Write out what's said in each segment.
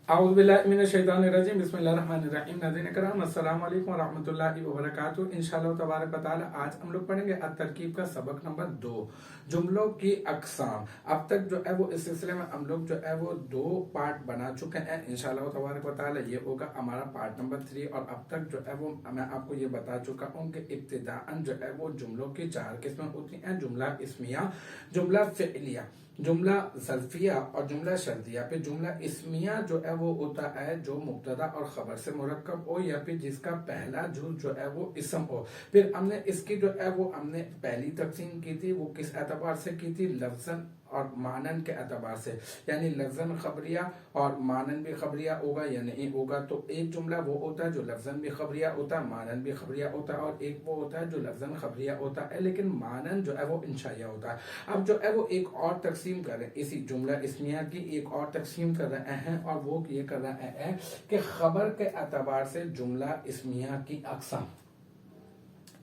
اعوذ باللہ من الشیطان الرجیم بسم اللہ الرحمن الرحیم. ناظرین کرام السلام علیکم ورحمۃ اللہ وبرکاتہ. انشاءاللہ تبارک و تعالی آج ہم لوگ پڑھیں گے الترکیب کا سبق نمبر 2، جملوں کی اقسام. اب تک جو ہے وہ اس سلسلے میں ہم لوگ جو ہے وہ 2 پارٹ بنا چکے ہیں. انشاءاللہ تبارک و تعالی یہ ہوگا ہمارا پارٹ نمبر 3. اور اب تک جو ہے وہ میں آپ کو یہ بتا چکا ہوں کہ ابتداءً جو ہے وہ جملوں کی 4 قسمیں ہوتی ہیں: جملہ اسمیہ، جملہ فعلیہ، جملہ ظرفیہ اور جملہ شرطیہ. پھر جملہ اسمیہ جو ہے وہ ہوتا ہے جو مبتدا اور خبر سے مرکب ہو یا پھر جس کا پہلا جز جو ہے وہ اسم ہو. پھر ہم نے اس کی جو ہے وہ ہم نے پہلی تقسیم کی تھی، وہ کس اعتبار سے کی تھی؟ لفظاً اور مانن کے اعتبار سے، یعنی لفظاً خبریہ اور مانن بھی خبریہ ہوگا یا نہیں ہوگا. تو ایک جملہ وہ ہوتا ہے جو لفظاً بھی خبریہ ہوتا ہے، مانن بھی خبریہ ہوتا ہے، اور ایک وہ ہوتا ہے جو لفظاً خبریہ ہوتا ہے لیکن مانن جو ہے وہ انشائیہ ہوتا ہے. اب جو ہے وہ ایک اور تقسیم کر رہے ہیں اسی جملہ اسمیہ کی، ایک اور تقسیم کر رہے ہیں اور وہ یہ کر رہے ہیں کہ خبر کے اعتبار سے جملہ اسمیہ کی اقسام.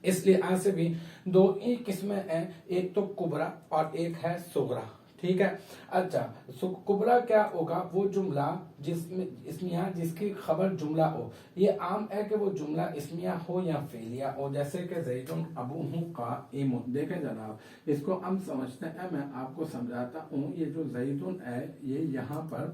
اس لحاظ سے بھی 2 ہی قسمیں ہیں، ایک تو کبرا اور ایک ہے صغرا. ٹھیک ہے. اچھا، کبرا کیا ہوگا؟ وہ جملہ جس میں اسمیہ جس کی خبر جملہ ہو. یہ عام ہے کہ وہ جملہ اسمیہ ہو یا فعلیہ ہو، جیسے کہ زیدن ابوہ قائم. دیکھیں جناب، اس کو ہم سمجھتے ہیں، میں آپ کو سمجھاتا ہوں. یہ جو زیدن ہے یہ یہاں پر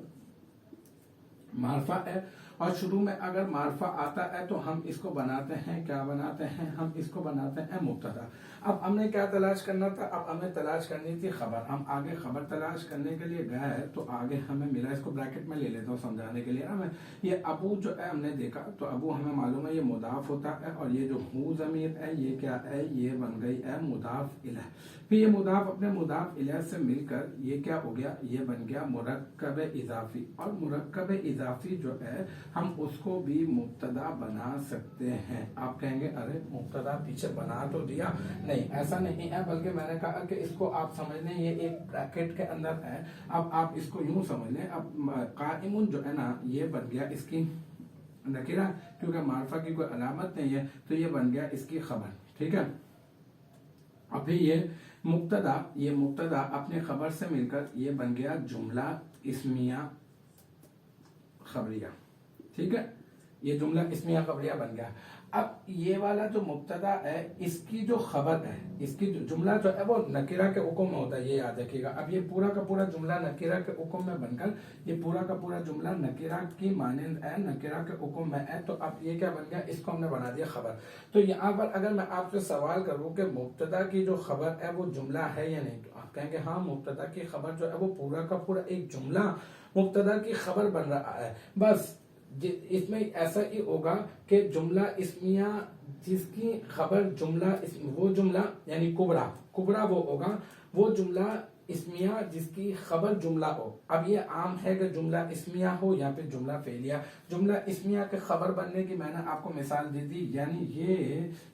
معرفہ ہے، اور شروع میں اگر معرفہ آتا ہے تو ہم اس کو بناتے ہیں، کیا بناتے ہیں؟ ہم اس کو بناتے ہیں مبتدا. اب ہم نے کیا تلاش کرنا تھا؟ اب ہمیں تلاش کرنی تھی خبر. ہم آگے خبر تلاش کرنے کے لیے گئے تو آگے ہمیں ملا، اس کو بریکٹ میں لے لیتا ہوں سمجھانے کے لیے. یہ ابو جو ہے ہم نے دیکھا تو ابو ہمیں معلوم ہے یہ مضاف ہوتا ہے، اور یہ جو ہو ضمیر ہے یہ کیا ہے؟ یہ بن گئی ہے مضاف الیہ. پھر یہ مضاف اپنے مضاف الیہ سے مل کر یہ کیا ہو گیا؟ یہ بن گیا مرکب اضافی. اور مرکب اضافی جو ہے ہم اس کو بھی مبتدا بنا سکتے ہیں. آپ کہیں گے ارے مبتدا پیچھے بنا تو دیا. نہیں، ایسا نہیں ہے، بلکہ میں نے کہا کہ اس کو آپ سمجھ لیں یہ ایک بریکٹ کے اندر ہے. اب آپ اس کو یوں سمجھ لیں، اب قائم جو ہے نا یہ بن گیا اس کی نکرہ، کیونکہ معرفہ کی کوئی علامت نہیں ہے تو یہ بن گیا اس کی خبر. ٹھیک ہے. ابھی یہ مبتدا اپنے خبر سے مل کر یہ بن گیا جملہ اسمیہ خبریہ. ٹھیک ہے، یہ جملہ اسمیہ خبریہ بن گیا. اب یہ والا جو مبتدا ہے اس کی جو خبر ہے، اس کی جو جملہ جو ہے وہ نکرہ کے حکم میں ہوتا ہے، یہ یاد رکھیے گا. اب یہ پورا کا پورا جملہ نکرہ کے حکم میں بن کر یہ پورا کا پورا جملہ نکرہ کی مانند ہے، نکرہ کے حکم میں ہے. تو اب یہ کیا بن گیا؟ اس کو ہم نے بنا دیا خبر. تو یہاں پر اگر میں آپ سے سوال کروں کہ مبتدا کی جو خبر ہے وہ جملہ ہے یا نہیں، تو آپ کہیں گے ہاں مبتدا کی خبر جو ہے وہ پورا کا پورا ایک جملہ مبتدا کی خبر بن رہا ہے. بس اس میں ایسا ہی ہوگا کہ جملہ اسمیہ جس کی خبر جملہ وہ جملہ یعنی کبرا وہ ہوگا وہ جملہ اسمیہ جس کی خبر جملہ ہو. اب یہ عام ہے کہ جملہ اسمیہ ہو یا پھر جملہ فعلیہ. جملہ اسمیہ کے خبر بننے کی میں نے آپ کو مثال دے دی، یعنی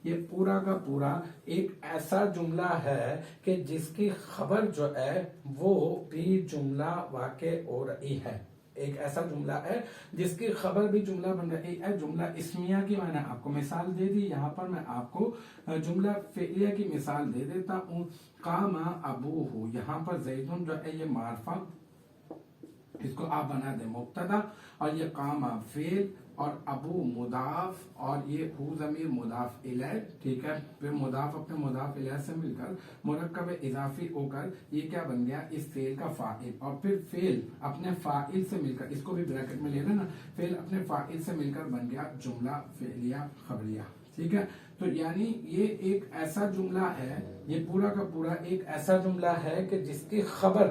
یہ پورا کا پورا ایک ایسا جملہ ہے کہ جس کی خبر جو ہے وہ بھی جملہ واقع ہو رہی ہے. ایک ایسا جملہ ہے جس کی خبر بھی جملہ بن رہی ہے. جملہ اسمیہ کی میں نے آپ کو مثال دے دی. یہاں پر میں آپ کو جملہ فعلیہ کی مثال دے دیتا ہوں. قام ابوہ، یہاں پر زیدن جو ہے یہ معرفہ، اس کو آپ بنا دیں مبتدا، اور یہ قام فعل اور ابو مضاف اور یہ ہو ضمیر مضاف الیہ. ٹھیک ہے. پھر مضاف اپنے مضاف الیہ سے مل کر مرکب اضافی ہو کر یہ کیا بن گیا؟ اس فعل کا فاعل. اور پھر فعل اپنے فاعل سے مل کر، اس کو بھی بریکٹ میں لے لینا، فعل اپنے فاعل سے مل کر بن گیا جملہ فعلیہ خبریہ. ٹھیک ہے. تو یعنی یہ ایک ایسا جملہ ہے، یہ پورا کا پورا ایک ایسا جملہ ہے کہ جس کی خبر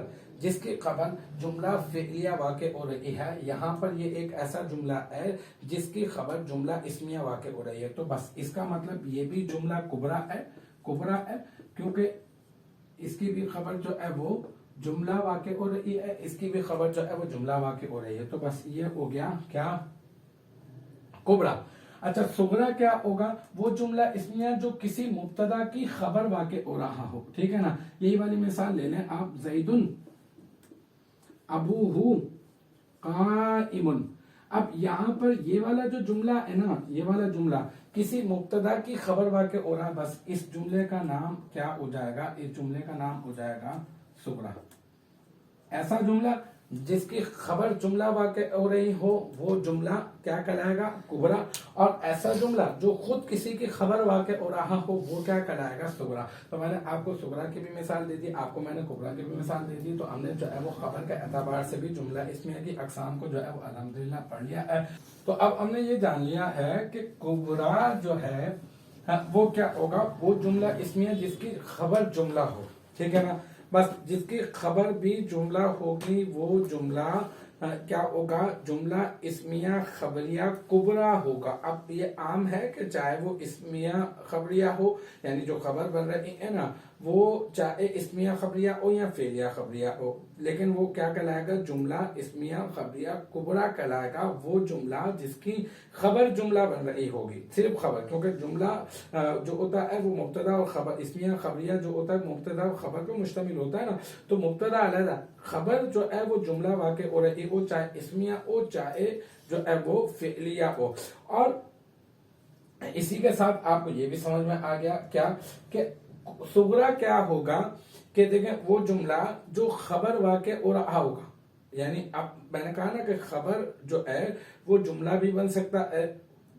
جملہ فعلیہ واقع ہو رہی ہے. یہاں پر یہ ایک ایسا جملہ ہے جس کی خبر جملہ اسمیہ واقع ہو رہی ہے. تو بس اس کا مطلب یہ بھی جملہ کبرا ہے کیونکہ اس کی بھی خبر جو ہے وہ جملہ واقع ہو رہی ہے، اس کی بھی خبر جو ہے وہ جملہ واقع ہو رہی ہے. تو بس یہ ہو گیا کیا؟ کبرا. اچھا صغرا کیا ہوگا؟ وہ جملہ اسمیہ جو کسی مبتدا کی خبر واقع ہو رہا ہو، ٹھیک ہے نا. یہی والی مثال لے لیں آپ، زید ابوہ قائم. اب یہاں پر یہ والا جو جملہ ہے نا، یہ والا جملہ کسی مبتدا کی خبر واقع ہو رہا ہے، بس اس جملے کا نام کیا ہو جائے گا؟ اس جملے کا نام ہو جائے گا صغرا. ایسا جملہ جس کی خبر جملہ واقع ہو رہی ہو وہ جملہ کیا کہلائے گا؟ کبرا. اور ایسا جملہ جو خود کسی کی خبر واقع ہو رہا ہو وہ کیا کہلائے گا؟ صغرا. تو میں نے آپ کو صغرا کی بھی مثال دے دی، آپ کو میں نے کبرا کی بھی مثال دے دی. تو ہم نے جو ہے وہ خبر کے اعتبار سے بھی جملہ اسمیہ کی اقسام کو جو ہے وہ الحمدللہ پڑھ لیا ہے. تو اب ہم نے یہ جان لیا ہے کہ کبرا جو ہے وہ کیا ہوگا؟ وہ جملہ اسمیہ جس کی خبر جملہ ہو، ٹھیک ہے نا. بس جس کی خبر بھی جملہ ہوگی وہ جملہ کیا ہوگا؟ جملہ اسمیہ خبریہ کبرا ہوگا. اب یہ عام ہے کہ چاہے وہ اسمیہ خبریہ ہو، یعنی جو خبر بن رہی ہے نا وہ چاہے اسمیہ خبریہ ہو یا فعلیہ خبریہ ہو، لیکن وہ کیا کہلائے گا؟ جملہ اسمیہ خبریہ کبرا کہلائے گا. وہ جملہ جس کی خبر جملہ بن رہی ہوگی، صرف خبر، کیونکہ جملہ جو ہوتا ہے وہ مبتدا اور خبر، اسمیہ خبریہ جو ہوتا ہے مبتدا اور خبر پر مشتمل ہوتا ہے نا. تو مبتدا علیحدہ، خبر جو ہے وہ جملہ واقع ہو رہی ہو، چاہے اسمیہ ہو چاہے جو ہے وہ فعلیہ ہو. اور اسی کے ساتھ آپ کو یہ بھی سمجھ میں آ گیا کیا کہ صغرا کیا ہوگا؟ کہ دیکھیں وہ جملہ جو خبر واقع ہو رہا ہوگا، یعنی اب میں نے کہا نا کہ خبر جو ہے وہ جملہ بھی بن سکتا ہے،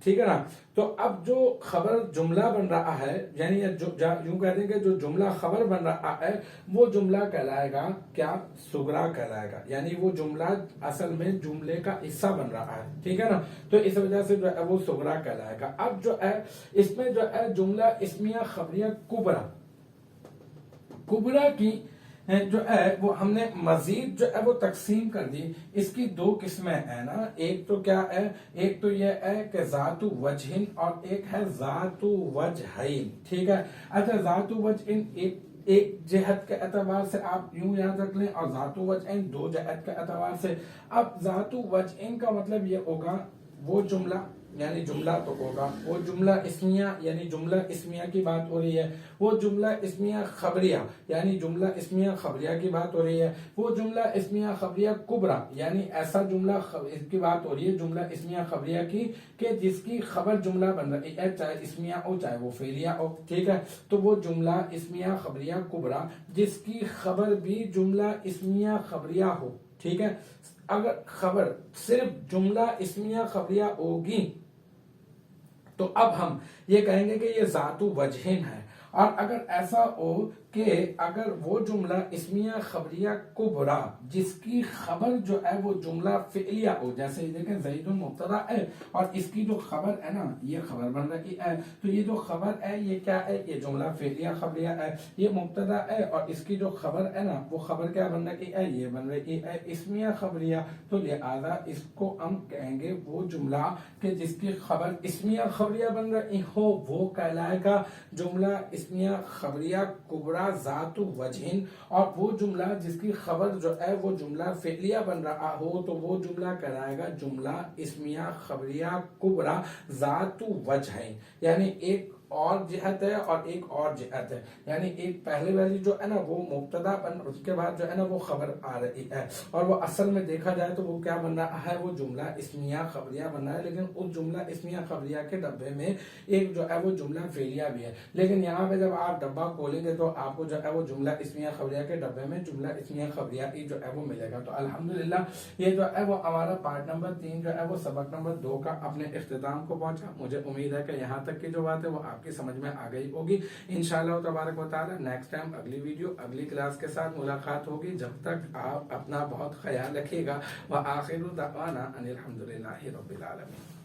ٹھیک ہے نا. تو اب جو خبر جملہ بن رہا ہے، یعنی یوں کہتے ہیں کہ جو جملہ خبر بن رہا ہے وہ جملہ کہلائے گا کیا؟ صغرا کہلائے گا. یعنی وہ جملہ اصل میں جملے کا حصہ بن رہا ہے، ٹھیک ہے نا. تو اس وجہ سے جو ہے وہ صغرا کہلائے گا. اب جو ہے اس میں جو ہے جملہ اسمیہ خبریہ کبرا، کبرا کی جو ہے وہ ہم نے مزید جو ہے وہ تقسیم کر دی. اس کی دو قسمیں ہیں نا، ایک تو کیا ہے؟ ایک تو یہ ہے کہ ذات وجہن اور ایک ہے ذات وجہین، ٹھیک ہے. اچھا ذات وجہن ایک جہت کے اعتبار سے آپ یوں یاد رکھ لیں، اور ذات وجہین دو جہت کے اعتبار سے. اب ذات وجہین کا مطلب یہ ہوگا وہ جملہ، یعنی جملہ تو ہوگا وہ جملہ اسمیہ، یعنی جملہ اسمیہ کی بات ہو رہی ہے. وہ جملہ اسمیہ خبریہ، یعنی جملہ اسمیہ خبریہ کی بات ہو رہی ہے. وہ جملہ اسمیہ خبریہ کبرا، یعنی ایسا جملہ کی بات ہو رہی ہے جملہ اسمیہ خبریہ کی کہ جس کی خبر جملہ بن رہی ہے، چاہے اسمیہ ہو چاہے وہ فعلیہ ہو، ٹھیک ہے. تو وہ جملہ اسمیہ خبریہ کبرا جس کی خبر بھی جملہ اسمیہ خبریہ ہو، ٹھیک ہے. اگر خبر صرف جملہ اسمیہ خبریہ ہوگی تو اب ہم یہ کہیں گے کہ یہ ذات وجہین ہے. اور اگر ایسا ہو کہ اگر وہ جملہ اسمیہ خبریہ کبرا جس کی خبر جو ہے وہ جملہ فعلیہ ہو، جیسے دیکھیں زید مبتدا ہے اور اس کی جو خبر ہے نا یہ خبر بن رہی ہے، تو یہ جو خبر ہے یہ کیا ہے؟ یہ جملہ فعلیہ خبریہ ہے. یہ مبتدا ہے اور اس کی جو خبر ہے نا وہ خبر کیا بن رہی ہے؟ یہ بن رہی ہے اسمیہ خبریہ. تو لہذا اس کو ہم کہیں گے وہ جملہ کہ جس کی خبر اسمیہ خبریہ بن رہی ہو وہ کہلائے گا جملہ اسمیہ خبریہ کبرا ذات وجہن. اور وہ جملہ جس کی خبر جو ہے وہ جملہ فعلیہ بن رہا ہو تو وہ جملہ کہلائے گا جملہ اسمیہ خبریہ کبرا ذات وجہین. یعنی ایک اور جہت ہے اور ایک اور جہت ہے، یعنی ایک پہلے والی جو ہے نا وہ مبتدا بن، اس کے بعد جو ہے نا وہ خبر آ رہی ہے، اور وہ اصل میں دیکھا جائے تو وہ کیا بن رہا ہے؟ وہ جملہ اسمیہ خبریہ بن رہا ہے. لیکن اس جملہ اسمیہ خبریہ کے ڈبے میں ایک جو ہے وہ جملہ فعلیہ بھی ہے. لیکن یہاں پہ جب آپ ڈبہ کھولیں گے تو آپ کو جو ہے وہ جملہ اسمیہ خبریہ کے ڈبے میں جملہ اسمیہ خبریہ ہی جو ہے وہ ملے گا. تو الحمدللہ یہ جو ہے وہ ہمارا پارٹ نمبر 3 جو ہے وہ سبق نمبر 2 کا اپنے اختتام کو پہنچا. مجھے امید ہے کہ یہاں تک کی جو بات ہے وہ آپ کی سمجھ میں آ گئی ہوگی. انشاءاللہ تبارک و تعالی نیکسٹ ٹائم اگلی ویڈیو اگلی کلاس کے ساتھ ملاقات ہوگی. جب تک آپ اپنا بہت خیال رکھیے گا. وآخر دعوانا ان الحمدللہ رب العالمین.